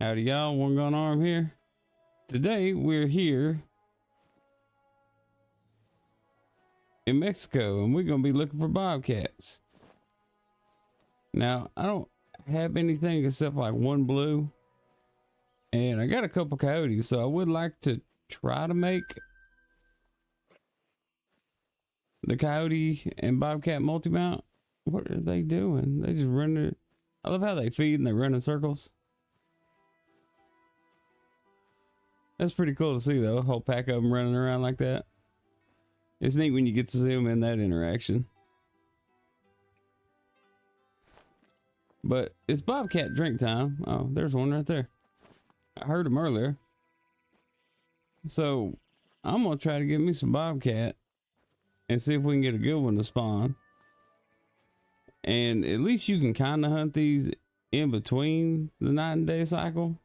Howdy y'all, One Gun Arm here. Today we're here in Mexico and we're gonna be looking for bobcats. Now I don't have anything except like one blue and I got a couple coyotes, so I would like to try to make the coyote and bobcat multi-mount. What are they doing? They just running. I love how they feed and they run in circles. That's pretty cool to see though, a whole pack of them running around like that. It's neat when you get to see them in that interaction. But it's bobcat drink time. Oh, there's one right there. I heard him earlier. So I'm gonna try to get me some bobcat and see if we can get a good one to spawn. And at least you can kind of hunt these in between the night and day cycle.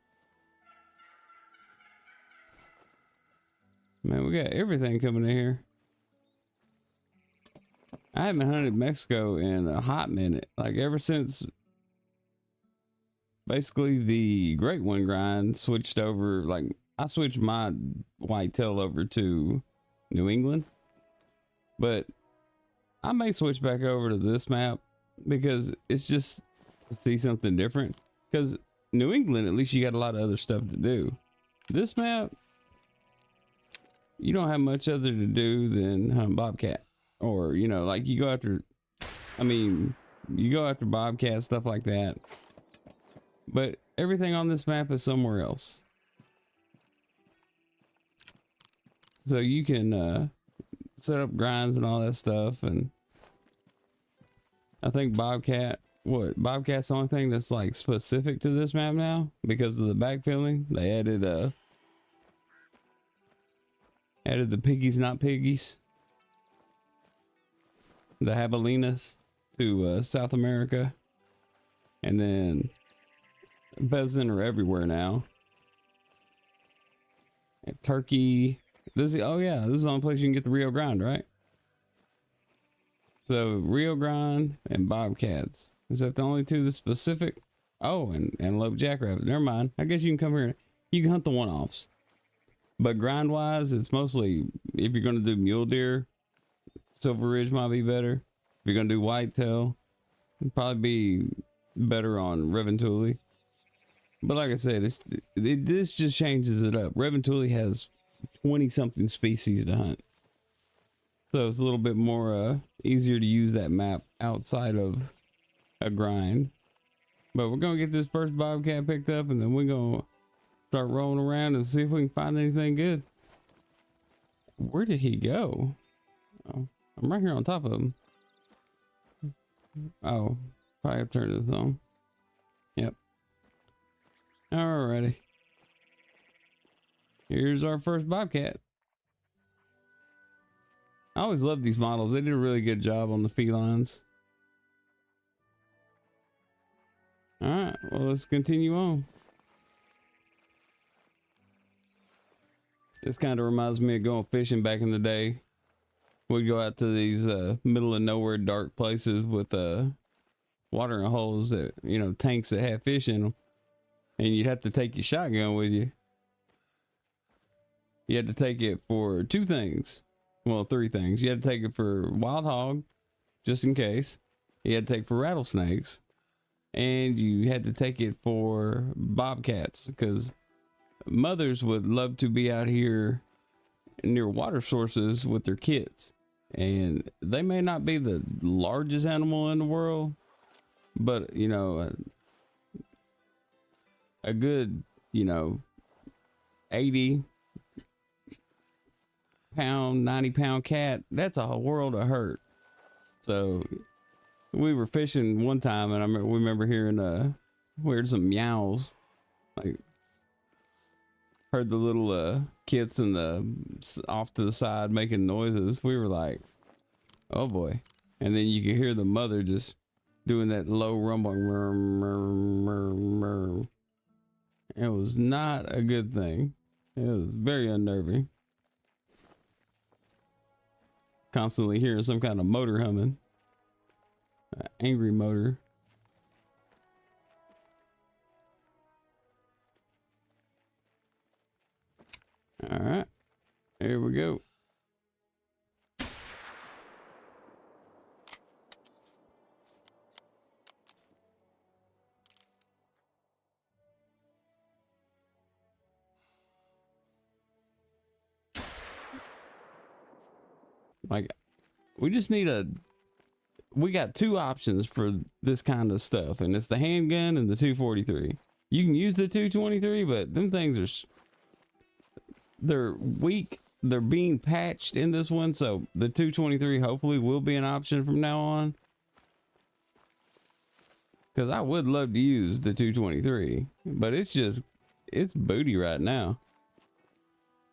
Man, we got everything coming in here. I haven't hunted Mexico in a hot minute. Like ever since basically the Great One grind switched over. Like I switched my whitetail over to New England. But I may switch back over to this map because it's just to see something different. Because New England, at least you got a lot of other stuff to do. This map, you don't have much other to do than hunt bobcat, or you know, like you go after, I mean, you go after bobcat, stuff like that, but everything on this map is somewhere else. So you can set up grinds and all that stuff. And I think bobcat's the only thing that's like specific to this map now because of the backfilling. They added the piggies not piggies, the javelinas to South America, and then pheasant are everywhere now. And turkey. Oh yeah, this is the only place you can get the Rio Grande, right? So Rio Grande and bobcats. Is that the only two that's specific? Oh, and antelope jackrabbit. Never mind. I guess you can come here. You can hunt the one-offs. But grind wise, it's mostly if you're going to do mule deer, Silver Ridge might be better. If you're going to do whitetail, it'd probably be better on Reventuli. But like I said, this just changes it up. Reventuli has 20 something species to hunt. So it's a little bit more easier to use that map outside of a grind. But we're going to get this first bobcat picked up and then we're going to start rolling around and see if we can find anything good. Where did he go? Oh, I'm right here on top of him. Oh, probably have to turn this on. Yep. Alrighty. Here's our first bobcat. I always love these models. They did a really good job on the felines. Alright, well, let's continue on. This kind of reminds me of going fishing back in the day. We'd go out to these middle of nowhere dark places with watering holes that, you know, tanks that have fish in them. And you'd have to take your shotgun with you. You had to take it for two things. Well, three things. You had to take it for wild hog, just in case. You had to take it for rattlesnakes. And you had to take it for bobcats, because mothers would love to be out here near water sources with their kids. And they may not be the largest animal in the world, but, you know, a good, you know, 80 pound, 90 pound cat, that's a world of hurt. So we were fishing one time and we remember hearing we heard some meows, like heard the little kids in the off to the side making noises. We were like, oh boy. And then you could hear the mother just doing that low rumbling. It was not a good thing. It was very unnerving. Constantly hearing some kind of motor humming. Angry motor. Here we go. Like, we just need we got two options for this kind of stuff, and it's the handgun and the 243. You can use the 223, but them things are, they're weak. They're being patched in this one, so the 223 hopefully will be an option from now on. Because I would love to use the 223, but it's booty right now.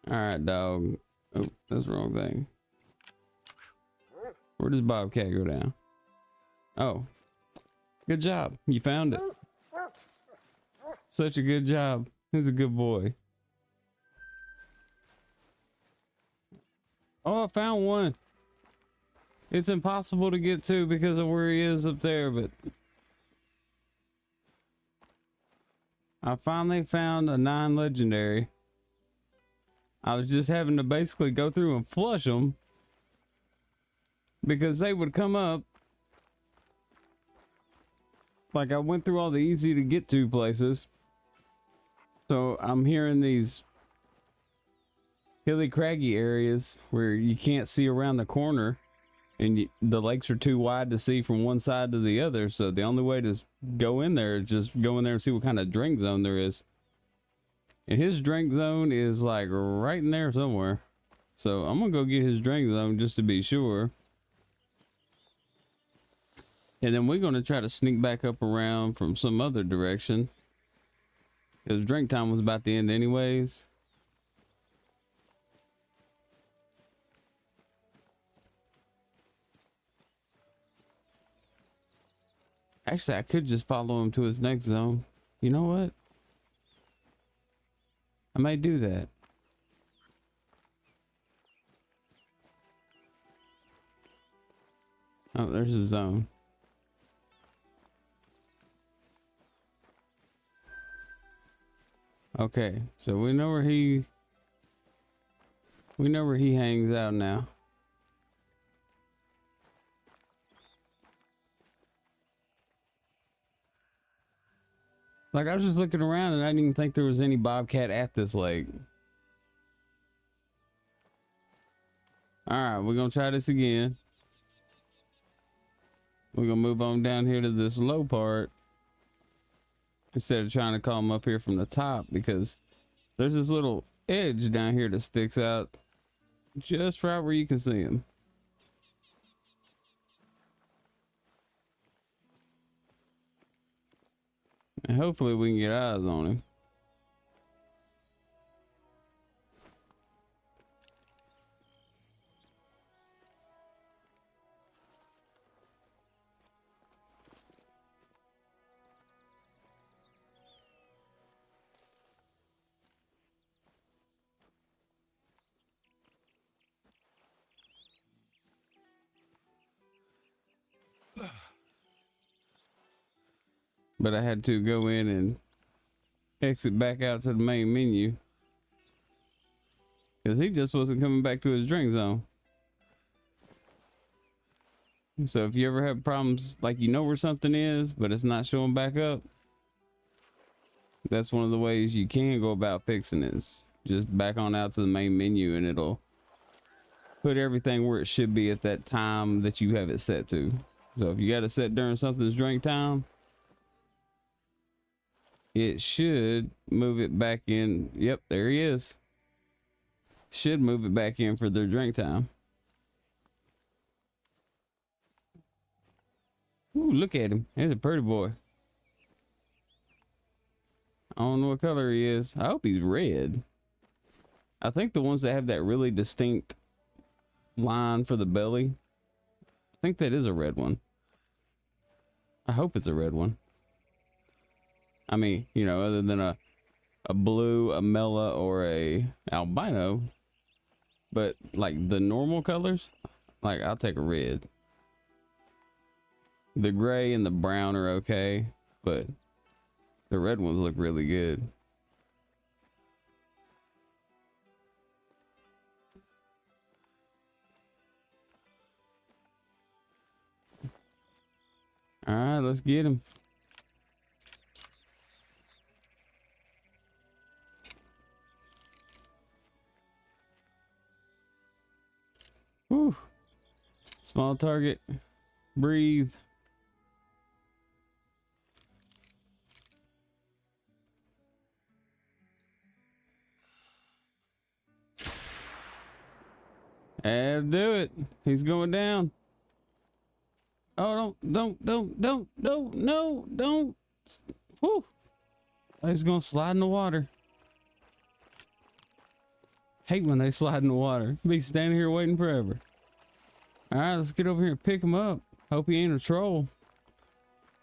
All right, dog. Oh, that's the wrong thing. Where does Bobcat go down? Oh, good job. You found it. Such a good job. He's a good boy. Oh, I found one. It's impossible to get to because of where he is up there, but I finally found a non-legendary. I was just having to basically go through and flush them because they would come up. Like, I went through all the easy to get to places. So I'm hearing these hilly, craggy areas where you can't see around the corner, and the lakes are too wide to see from one side to the other. So the only way to go in there is just go in there and see what kind of drink zone there is. And his drink zone is like right in there somewhere. So I'm gonna go get his drink zone just to be sure. And then we're gonna try to sneak back up around from some other direction, because drink time was about to end anyways. Actually, I could just follow him to his next zone. You know what? I might do that. Oh, there's his zone. Okay, so we know where he hangs out now. Like, I was just looking around and I didn't even think there was any Bobcat at this lake. Alright, we're gonna try this again. We're gonna move on down here to this low part instead of trying to call him up here from the top, because there's this little edge down here that sticks out just right where you can see him. And hopefully we can get eyes on him. But I had to go in and exit back out to the main menu, because he just wasn't coming back to his drink zone. So if you ever have problems, like, you know where something is but it's not showing back up, that's one of the ways you can go about fixing it. Is just back on out to the main menu and it'll put everything where it should be at that time that you have it set to. So if you got it set during something's drink time, it should move it back in. Yep, there he is. Should move it back in for their drink time. Ooh, look at him. He's a pretty boy. I don't know what color he is. I hope he's red. I think the ones that have that really distinct line for the belly, I think that is a red one. I hope it's a red one. I mean, you know, other than a blue, a mela, or a albino. But like the normal colors, like, I'll take a red. The gray and the brown are okay, but the red ones look really good. All right, let's get him. Whew. Small target. Breathe. And do it. He's going down. Oh, don't. Whew. He's gonna slide in the water. Hate when they slide in the water. Be standing here waiting forever. All right, let's get over here and pick him up. Hope he ain't a troll.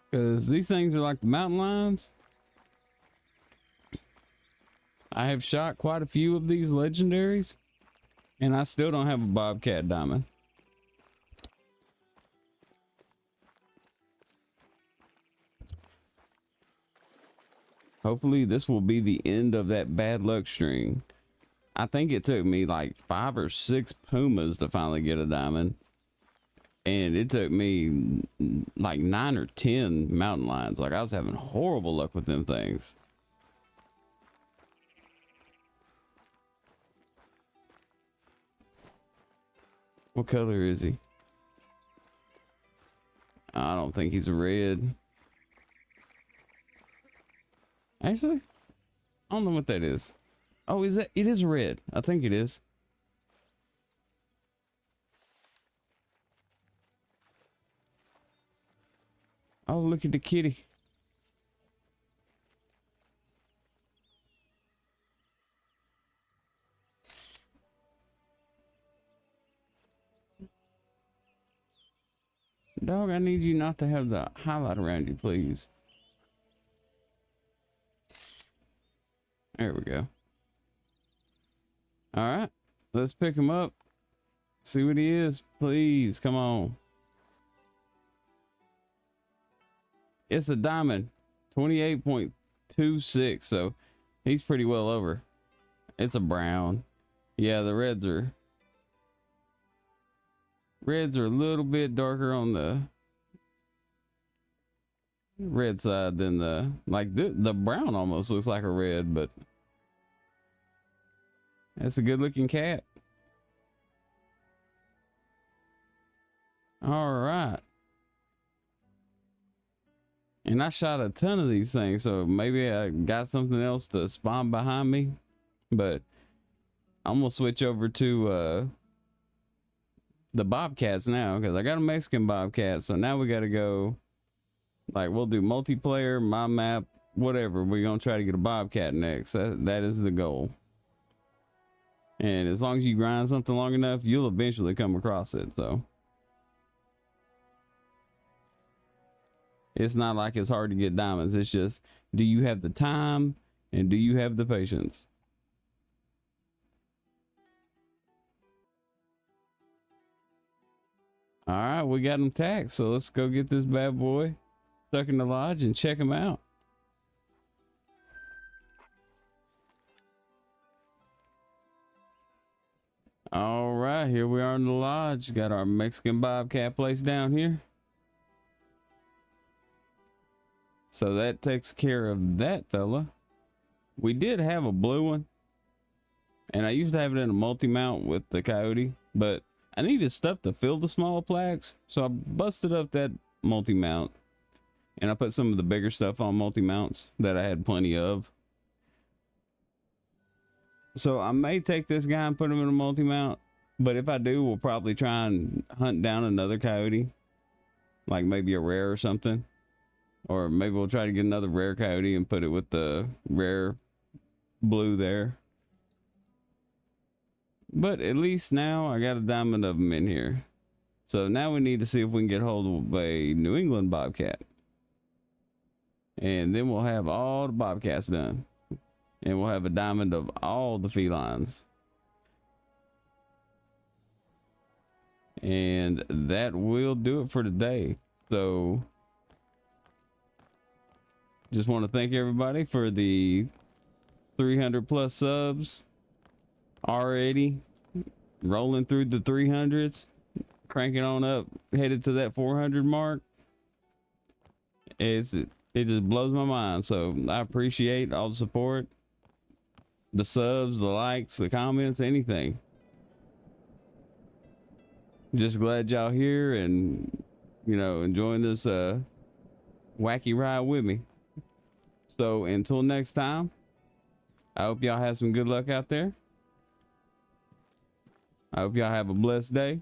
Because these things are like the mountain lions. I have shot quite a few of these legendaries. And I still don't have a Bobcat diamond. Hopefully this will be the end of that bad luck string. I think it took me like 5 or 6 pumas to finally get a diamond. And it took me like 9 or 10 mountain lions. Like I was having horrible luck with them things. What color is he? I don't think he's a red. Actually, I don't know what that is. Oh, is that? It is red. I think it is. Oh, look at the kitty. Dog, I need you not to have the highlight around you, please. There we go. All right, let's pick him up. See what he is, please. Come on. It's a diamond, 28.26. So he's pretty well over. It's a brown. Yeah, the reds are a little bit darker on the red side than the brown almost looks like a red, but that's a good looking cat. All right. And I shot a ton of these things, so maybe I got something else to spawn behind me, but I'm gonna switch over to the Bobcats now, because I got a Mexican Bobcat. So now we got to go, like, we'll do multiplayer, my map, whatever. We're gonna try to get a Bobcat next. That is the goal. And as long as you grind something long enough, you'll eventually come across it. So it's not like it's hard to get diamonds. It's just, do you have the time and do you have the patience? All right, we got him tagged, so let's go get this bad boy stuck in the lodge and check him out. All right, here we are in the lodge. Got our Mexican Bobcat place down here. So that takes care of that fella. We did have a blue one, and I used to have it in a multi-mount with the coyote, but I needed stuff to fill the small plaques, so I busted up that multi-mount, and I put some of the bigger stuff on multi-mounts that I had plenty of. So I may take this guy and put him in a multi-mount, but if I do, we'll probably try and hunt down another coyote, like maybe a rare or something. Or maybe we'll try to get another rare coyote and put it with the rare blue there. But at least now I got a diamond of them in here. So now we need to see if we can get hold of a New England Bobcat. And then we'll have all the Bobcats done. And we'll have a diamond of all the felines. And that will do it for today. So just want to thank everybody for the 300 plus subs already, rolling through the 300s, cranking on up, headed to that 400 mark. it just blows my mind. So I appreciate all the support, the subs, the likes, the comments, anything. Just glad y'all here and, you know, enjoying this wacky ride with me. So until next time, I hope y'all have some good luck out there. I hope y'all have a blessed day,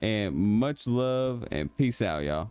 and much love and peace out, y'all.